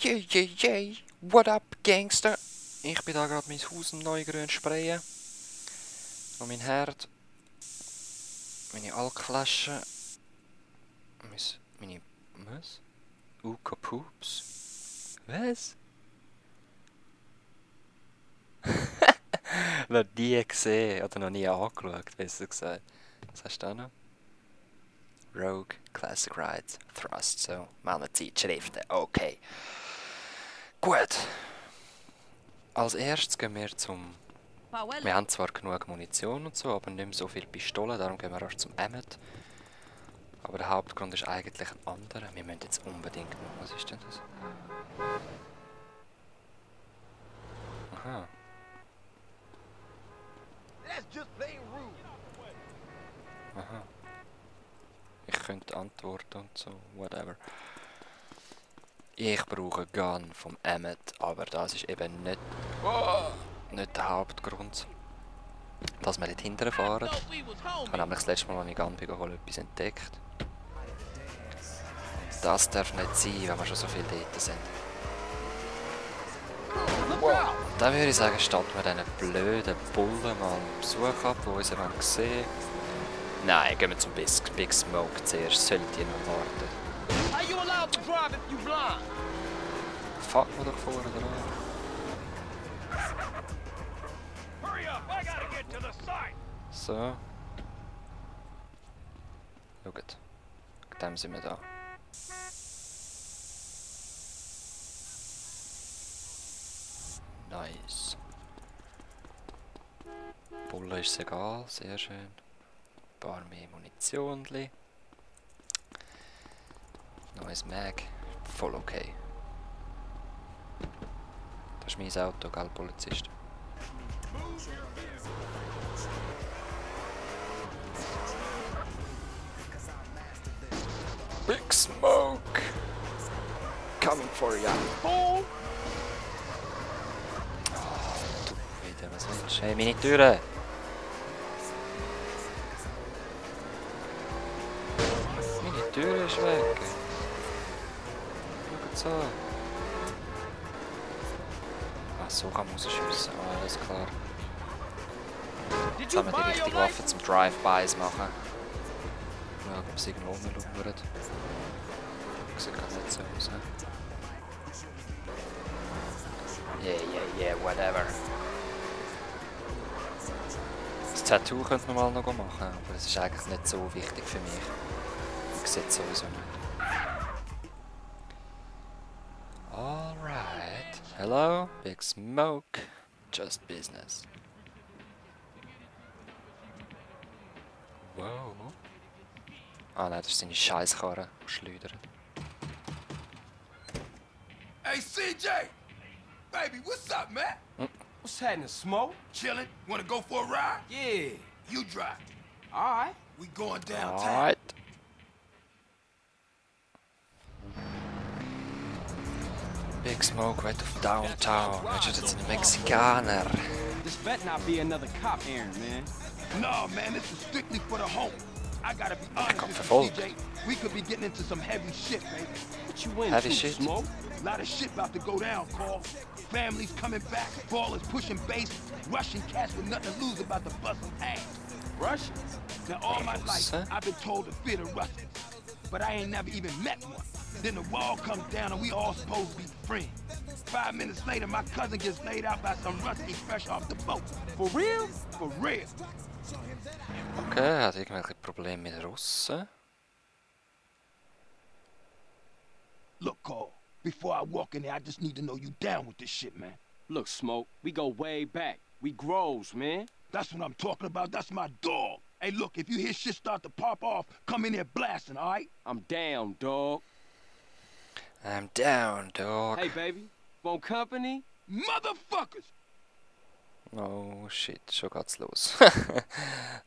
Yeah, what up, Gangster? Ich bin da gerade mein Haus neu grün sprayen. Und mein Herd. Meine Alkflaschen. Meine... Was? Poops. Was? Noch nie gesehen. Oder noch nie angeschaut, besser gesagt. Was hast du da noch? Rogue, Classic Rides, Thrust, so. Mal eine Zeitschriften, okay. Gut. Als erstes gehen wir zum... Wir haben zwar genug Munition und so, aber nicht mehr so viele Pistolen, darum gehen wir erst zum Emmet. Aber der Hauptgrund ist eigentlich ein anderer. Wir müssen jetzt unbedingt noch... Was ist denn das? Aha. Aha. Ich könnte antworten und so, whatever. Ich brauche Gun vom Emmet, aber das ist eben nicht der Hauptgrund, dass wir dort hinterher fahren. Ich habe nämlich das letzte Mal, als ich Gun geholt etwas entdeckt. Das darf nicht sein, wenn wir schon so viel dort sind. Wow. Dann würde ich sagen, statt wir diesen blöden Bullen mal einen Besuch ab, die uns sehen wollen. Nein, gehen wir zum Big Smoke zuerst, sollte ich noch warten. Fuck wir doch vor, oder? So. Schaut. Mit dem sind wir da. Nice. Bulle ist egal, sehr schön. Ein paar mehr Munitionli. Neues Mag. Voll okay. Das ist mein Auto, gell, Polizist? Big Smoke! Coming for you! Oh, du wieder, was willst du? Hey, meine Türe! Meine Tür ist weg! Schaut so! Ach, so kann man rausschiessen, alles klar. Jetzt haben wir die richtige Waffe zum Drive-Bys machen. Ja, ob es irgendwo rumlungert. Sieht gar nicht so aus. Yeah, whatever. Das Tattoo könnte man mal noch machen, aber es ist eigentlich nicht so wichtig für mich. Ich sehe es sowieso nicht. Alright. Hello, Big Smoke. Just business. Wow. Ah nein, das ist seine Scheisskarre, schleudern. Hey CJ! Baby, what's up, man? What's happening, Smoke? Chillin'? Wanna go for a ride? Yeah. You drive. Alright. We going downtown. Alright. Big Smoke right auf Downtown. Willst du jetzt einen Mexikaner? This better not be another cop errand, man. No, man, this is strictly for the home. I gotta be honest Kommt with verfolgt. you, CJ. We could be getting into some heavy shit, baby. What you into, Heavy shit? Smoke? A lot of shit about to go down, Carl. Families coming back, ballers pushing base, Russian cats with nothing to lose about to bust some ass. Russians? Now all my life, Russen? I've been told to fear the Russians, but I ain't never even met one. Then the wall comes down and we all supposed to be friends. 5 minutes later, my cousin gets laid out by some Rusty fresh off the boat. For real? For real. Okay, er hat irgendwelche Probleme mit Russen. Look, Carl, before I walk in there, I just need to know you down with this shit, man. Look, Smoke, we go way back. We grows, man. That's what I'm talking about. That's my dog. Hey, look, if you hear shit start to pop off, come in there blasting, all right? I'm down, dog. I'm down, dog. Hey, baby, want company? Motherfuckers! Oh shit, schon geht's los.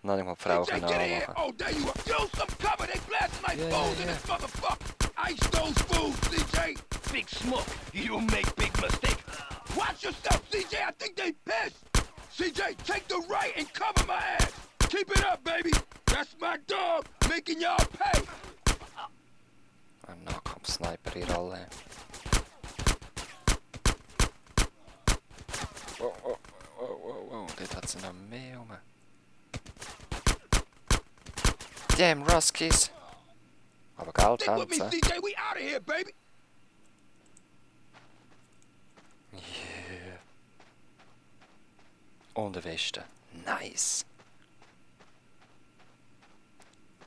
Noch nicht mal die Frau CJ, können get in here. anmachen. Oh, there you are. Yo, some cover. They blasting like fools in this motherfucker. Ice those fools, CJ. Big Smoke, you make big mistakes. Watch yourself, CJ. I think they pissed. CJ, take the right and cover my ass. Keep it up, baby. That's my dog, making y'all pay. Ein Nahkampf-Sniper hier alle. Oh, dort hat sie noch mehr rum. Damn, Ruskies. Aber Geld Stick haben with me, sie. CJ. We out of here, baby. Yeah. Und eine Weste. Nice.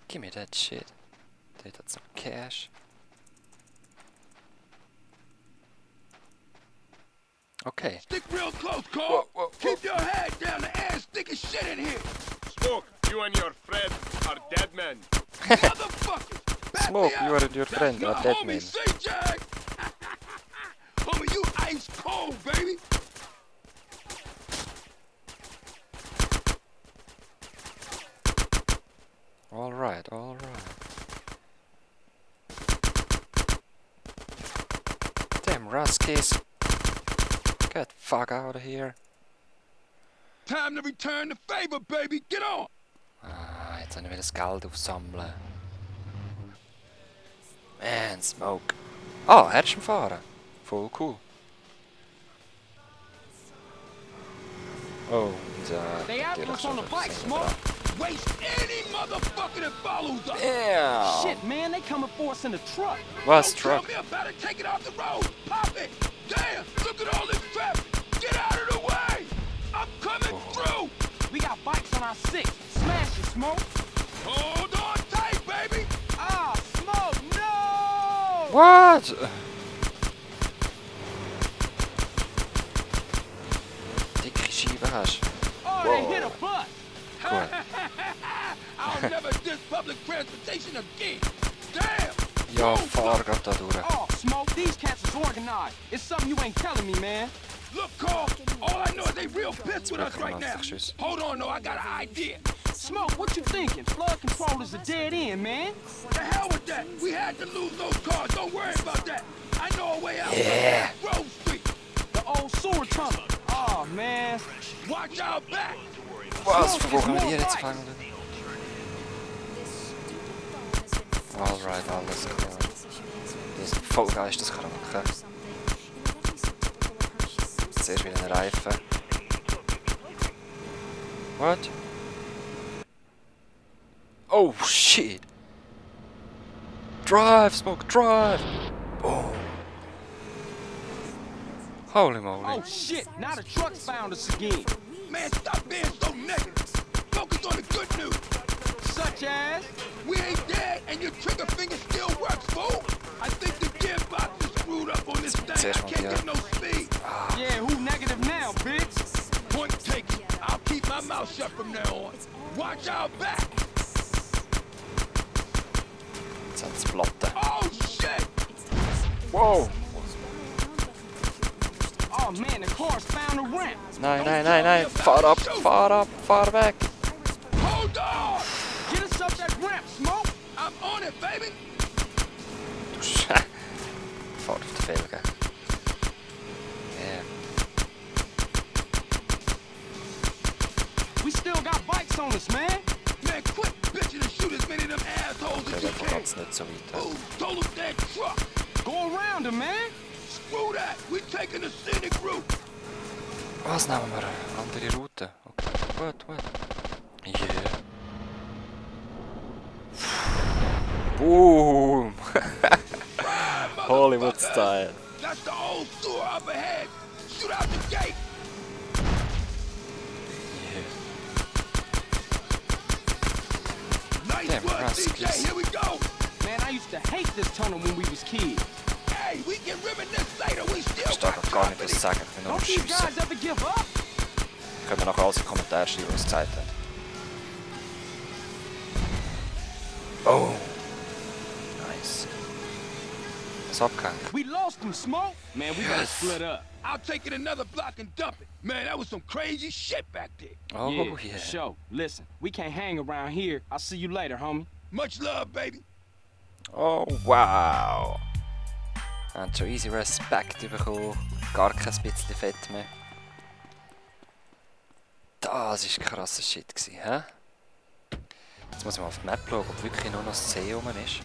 Give me that shit. Dort hat es noch Cash. Okay. Stick real close, Cole. Whoa. Keep your head down. The ass sticking shit in here. Smoke, you and your friend are dead men. Motherfuckers. Back Smoke, me you up. and your That's friend my are dead homie, men. CJ. Homie, you ice cold, baby. Alright. Damn Ruskies. Get the fuck out of here. Time to return the favor, baby. Get on. Ah, jetzt sollen wir das Geld aufsammeln. Man, Smoke. Ah, er ist am Fahren. Voll cool. Oh, und They after natürlich us on schon the bike, sind wir Smoke. dran. Waste any motherfucker that follows us. Damn! Shit, man, they coming for us in the truck. Was, Don't truck? tell me about it. Take it off the road. Pop it. Damn, look at all this traffic. Get out of the way. I'm coming through. We got bikes on our six. Smash it, Smoke. Hold on tight, baby. Ah, Smoke, no! What? Dicke Scheibe hast. Oh, they hit a bus. Cool. I'll never diss public transportation again. Damn. Ja, Whoa, fahr grad da durch. Oh, Smoke, these cats is organized. It's something you ain't telling me, man. Look, Carl, all I know is they real pissed with us right now. Tschüss. Hold on, though, I got an idea. Smoke, what you thinking? Flood control is a dead end, man. The hell with that. We had to lose those cars. Don't worry about that. I know a way out. Yeah. Grove Street. The old sewer tunnel. Oh, man. Watch out back. Was? Versuchen wir die jetzt fangen? Alright, alles klar. Das ist voll geisteskrank. Zuerst wieder ein Reifen. What? Oh shit! Drive, Smoke, drive! Oh. Holy moly. Oh, shit. Now the truck's found us again. Man, stop being so negative. Focus on the good news. Such as? We ain't dead and your trigger finger still works, fool. I think the gearbox is screwed up on this thing. I can't get no speed. Yeah, who negative now, bitch? Point taken. I'll keep my mouth shut from now on. Watch out back. Jetzt haben sie Platte. Oh, shit. Wow! Oh, man, the car's found a ramp. Nein! Fahr weg! Hold on. Get us up that ramp, Smoke. I'm on it, baby. Du fahr auf die Felge. Yeah. We still got bikes on us, man. Man, quit bitching and shoot as many of them assholes as you Einfach can. geht's nicht so weit. Oh, total dead truck. Go around him, man. Screw that. We taking the scenic route. Was nehmen wir? Andere Route. Okay, gut. Yeah. Boom! Hollywood Motherfucker. style. That's the old sewer up ahead. Shoot out the gate. Nice Damn, work, Ruskies. DJ. Here we go. Man, I used to hate this tunnel when we was kids. Hey, we can reminisce later. We Ich still verstehe got doch gar nicht, was company. sie sagen. Ich bin nur am Don't these Schiessen. guys ever give up? Können wir nachher alles in die Kommentare schreiben, was sie gesagt haben. Oh! Nice. Was abgehängt? We lost him, Smoke. Man, we gotta split up. I'll take it another block and dump it. Man, that was some crazy shit back there. Oh yeah. Sure. Listen, we can't hang around here. I'll see you later, homie. Much love, baby. Oh wow! Haben schon easy Respekt bekommen. Gar kein bisschen Fett mehr. Das war krasser Shit gewesen, hä? Jetzt muss ich mal auf die Map schauen, ob wirklich nur noch das See rum ist.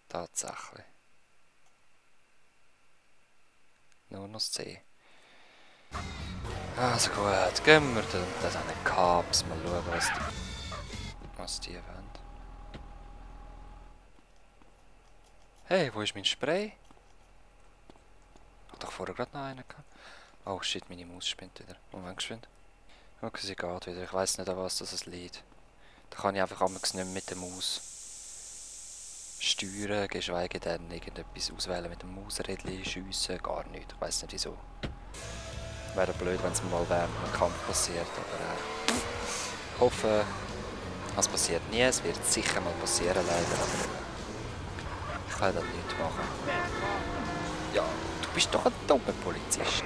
Tatsächlich. Nur noch das C. Also gut, gehen wir dann an den Caps. Mal schauen, was die wollen. Hey, wo ist mein Spray? Ich hatte doch vorher gerade noch einen gehabt. Oh shit, meine Maus spinnt wieder. Moment, geschwind. Okay, sie geht wieder. Ich weiss nicht, an was das liegt. Da kann ich einfach nicht mehr mit der Maus steuern, geschweige denn irgendetwas auswählen mit dem Mausrädchen, schiessen, gar nichts. Ich weiss nicht wieso. Wäre blöd, wenn es mal während einem Kampf passiert, aber ich hoffe, es passiert nie. Es wird sicher mal passieren, leider, aber ich kann das nicht machen. Ja, du bist doch ein dummer Polizist.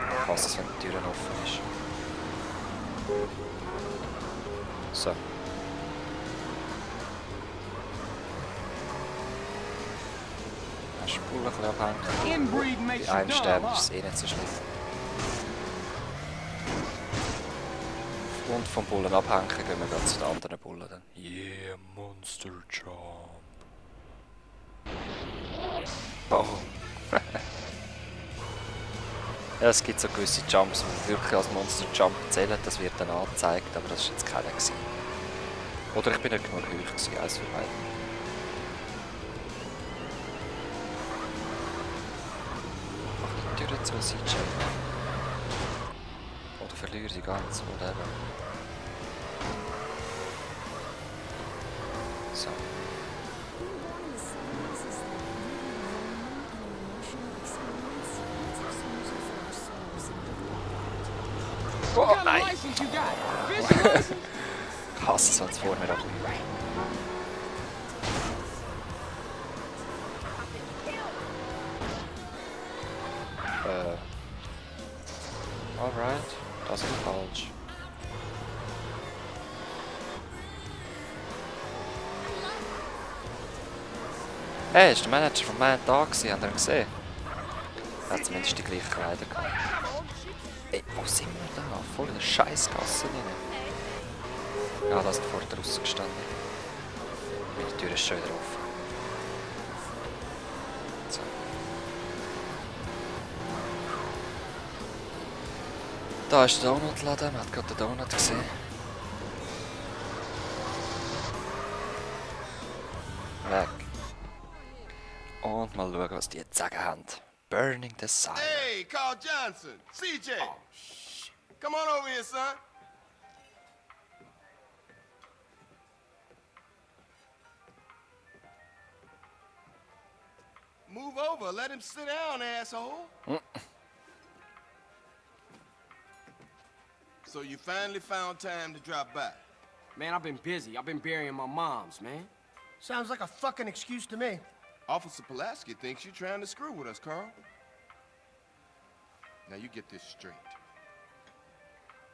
Ich hasse es, wenn die Tür offen ist. So. Spule ein bisschen abhängen. Bei einem Stern ist es eh nicht so schlimm. Und vom Bullen abhängen gehen wir gerade zu den anderen Bullen dann. Yeah, Monster Jump. Boom. Ja, es gibt so gewisse Jumps, die wirklich als Monster Jump zählen. Das wird dann angezeigt, aber das war jetzt keiner gewesen. Oder ich bin nicht genug hoch gewesen, eins für beide. Mach die Tür zu, CJ. Oder verliere sie ganz, whatever. So. Oh nein! Ich hasse es, wenn es vor mir abläuft. Alright, das ist falsch. Hey, ist der Manager von meinem Tag gewesen, habt ihr ihn gesehen? Er hat zumindest die gleichen Kleider gehabt. Ey, wo sind wir da? Voll in der Scheissgasse rein. Ja, da ist vorher draussen gestanden. Die Tür ist schon wieder offen. So. Da ist der Donutladen, man hat gerade den Donut gesehen. Weg. Und mal schauen, was die jetzt sagen haben. Burning the sign. Hey, Carl Johnson, CJ. Oh, shit. Come on over here, son. Move over. Let him sit down, asshole. So you finally found time to drop by. Man, I've been busy. I've been burying my moms, man. Sounds like a fucking excuse to me. Officer Pulaski thinks you're trying to screw with us, Carl. Now you get this straight.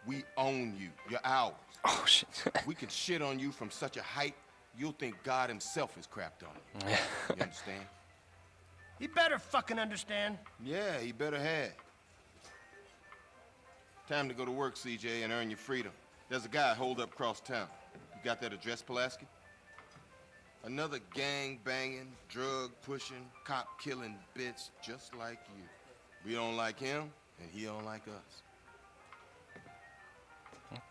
We own you. You're ours. Oh shit. We can shit on you from such a height, you'll think God himself is crapped on you. You understand? He better fucking understand. Yeah, he better have. Time to go to work, CJ, and earn your freedom. There's a guy holed up across town. You got that address, Pulaski? Another gang-banging, drug-pushing, cop-killing bitch just like you. We don't like him, and he don't like us.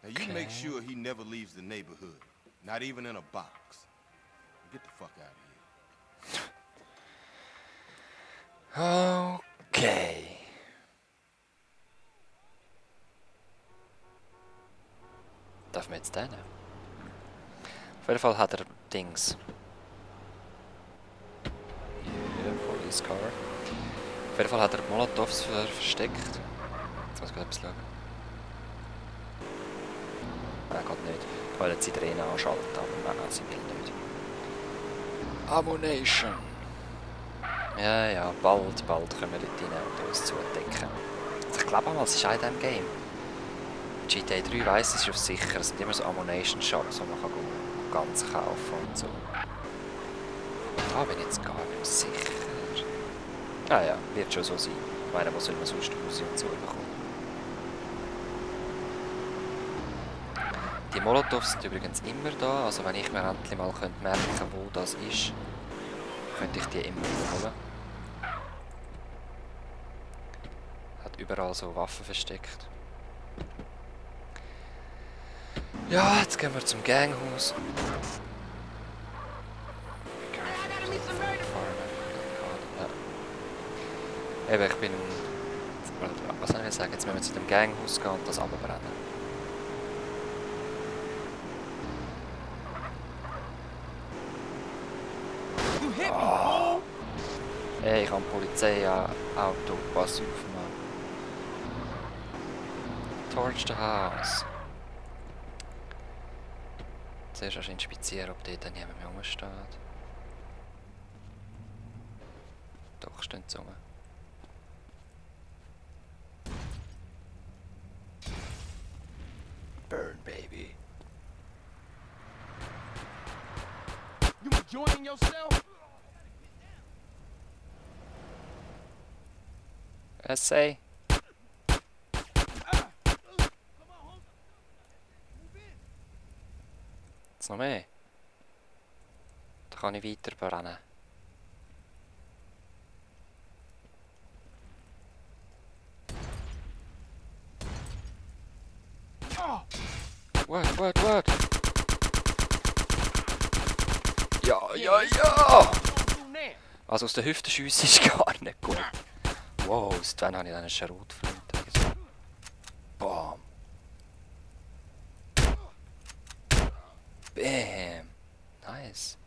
Now, you make sure he never leaves the neighborhood. Not even in a box. Get the fuck out of here. Okay. Darf man jetzt rein? Auf jeden Fall hat er Dings. Yeah, Police Car. Auf jeden Fall hat er Molotovs versteckt. Jetzt muss ich etwas schauen. Nein, geht nicht. Ich wollte jetzt die Tränen anschalten, aber nein, sie will nicht. Ammunition. Ja, bald können wir dort rein und uns zudecken. Ich glaube einmal, es ist auch in diesem Game. GTA 3 weiss, es ist auf sicher. Es sind immer so Ammunition Shops, wo man kann ganz kaufen und so. Da bin ich jetzt gar nicht sicher. Ah ja, wird schon so sein. Ich meine, wo soll man sonst Uzi und so bekommen? Die Molotovs sind übrigens immer da, also wenn ich mir endlich mal merken könnte, wo das ist. könnte ich die immer holen. Hat überall so Waffen versteckt. Ja, jetzt gehen wir zum Ganghaus. Ja. Eben, ich bin... Was soll ich sagen? Jetzt müssen wir zu dem Ganghaus gehen und das abbrennen. Oh. Hey, ich habe ein Polizeiauto. Pass auf, Mann. Torch the house. Zuerst erst inspizieren, ob dort niemand mehr rumsteht. Doch, stehen sie rum. Burn, baby. You enjoying yourself? Essay. Jetzt noch mehr. Da kann ich weiter brennen. What? Ja! Also aus der Hüfte schiessen ist gar nicht gut. Wow, dann habe ich einen Schrotflinte. Bam! Bam! Nice!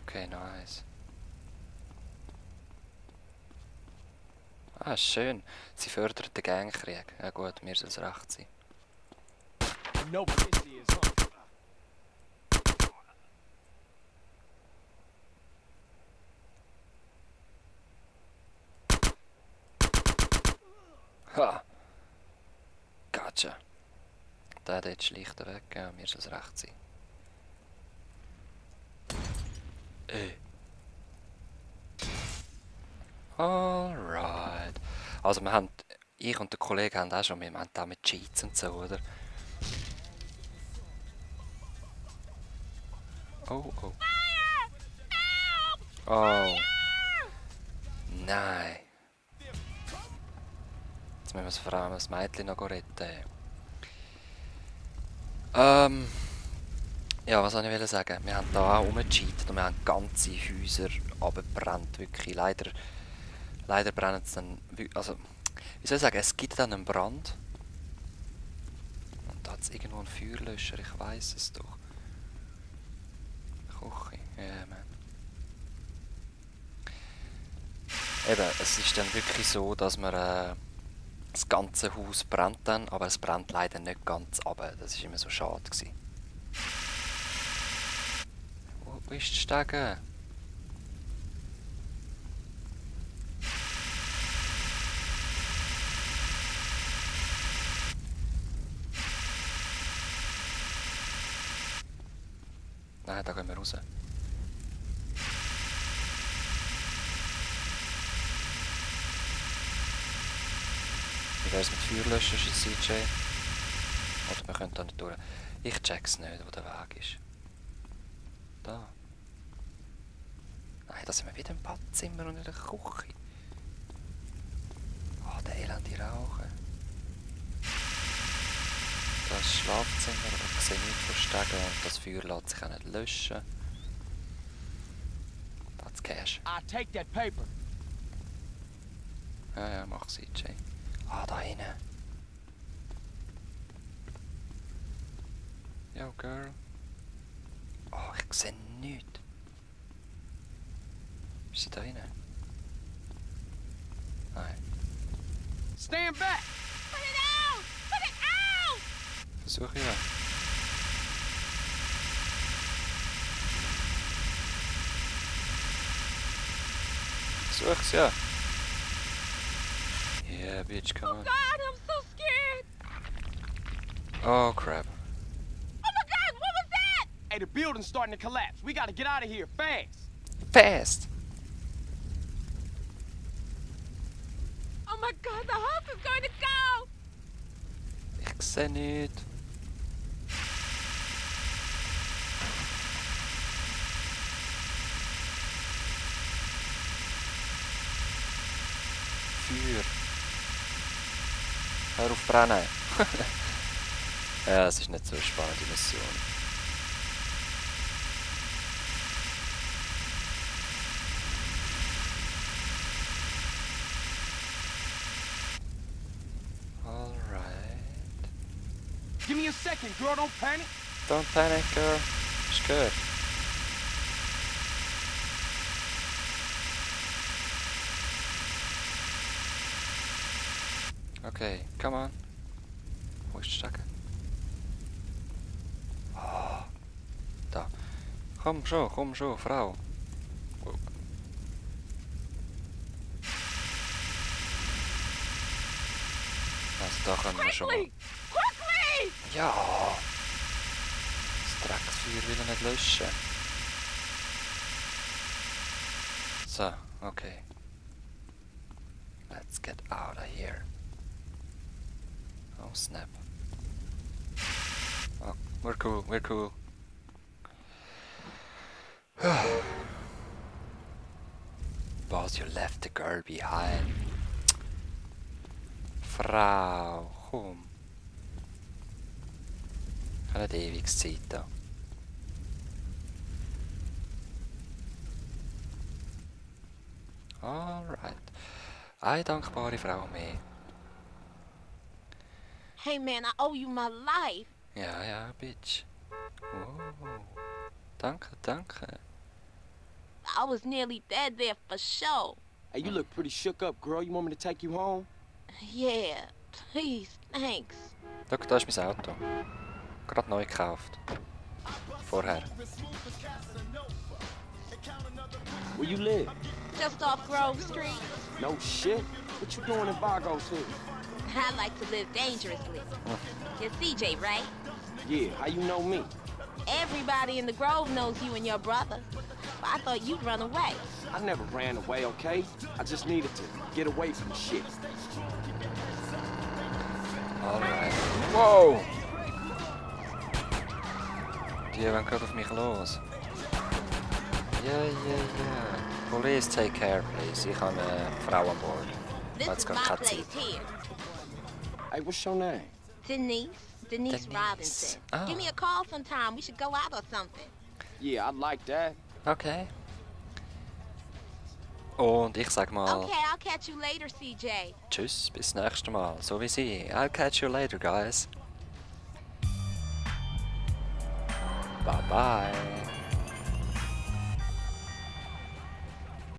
Okay, nice. Ah, schön. Sie fördert den Gangkrieg. Ja gut, mir soll es recht sein. No pity is Ha! Gotcha. Der dort schlicht weg, ja, mir soll es recht sein. Alright. Also wir haben, ich und der Kollege haben auch schon, wir haben auch mit Cheats und so, oder? Oh. Oh. Nein. Jetzt müssen wir vor allem das Mädchen noch retten. Ja, was soll ich sagen? Wir haben da auch rumgecheatet und wir haben ganze Häuser abgebrannt, wirklich. Leider brennen es dann... Also, wie soll ich sagen? Es gibt dann einen Brand. Und da hat es irgendwo einen Feuerlöscher, ich weiss es doch. Küche, ja, man. Eben, es ist dann wirklich so, dass man... das ganze Haus brennt dann, aber es brennt leider nicht ganz ab. Das war immer so schade gewesen. Wo ist die Stege? Nein, da gehen wir raus. Wie wäre es mit Feuerlöschen, CJ? Oder wir können da nicht durch. Ich check's nicht, wo der Weg ist. Da. Nein, da sind wir wieder im Badzimmer und in der Küche. Oh, der elende Rauchen. Das ist das Schlafzimmer, aber ich sehe nichts verstecken und das Feuer lässt sich auch nicht löschen. Das Cash. I take that paper. Ja, mach CJ. Ah, da hinten. Yo, girl. Oh, ich sehe nichts. Ist sie da hinten? Nein. Stand back. Put it out! Put it out! Versuche ich ja. Versuch's ja. Yeah, bitch, come on. God, I'm so scared! Oh, crap. Oh my God, what was that? Hey, the building's starting to collapse. We gotta get out of here fast. Fast! Oh my God, the house is going to go! Ich sehe nichts. Feuer. Hör auf brennen. Ja, es ist nicht so eine spannende Mission. Alright. Give me a second, girl. Don't panic. Don't panic, girl. Ist gehört. Okay, come on. Wo ist die Stecke? Oh, da. Komm schon, Frau. Oh. Also da können wir schon mal... Quickly! Quickly! Ja! Das Drecksfeuer will er nicht löschen. So, okay. Let's get out of here. Oh snap. Oh, we're cool. Boss, you left the girl behind. Frau, komm. Ich habe nicht ewig Zeit da. Alright. Eine dankbare Frau mehr. Hey man, I owe you my life. Ja, Bitch. Oh. Danke. I was nearly dead there for sure. Hey, you look pretty shook up, girl. You want me to take you home? Yeah, please, thanks. Schau, da ist mein Auto. Gerade neu gekauft. Vorher. Where you live? Just off Grove Street. No shit. What you doing in Vargo's here? I like to live dangerously. You're CJ, right? Yeah, how you know me? Everybody in the Grove knows you and your brother. But I thought you'd run away. I never ran away, okay? I just needed to get away from shit. Alright. Wow! Die wollen gerade auf mich los. Ja. Police, take care, please. Ich habe eine Frau an Bord. This Let's is go, my cut place it. here. Hey, what's your name? Denise Denise. Robinson. Oh. Give me a call sometime. We should go out or something. Yeah, I like that. Okay. Und ich sag mal Okay, I'll catch you later, CJ. tschüss, bis nächstes Mal. So wie sie. I'll catch you later, guys. Bye bye.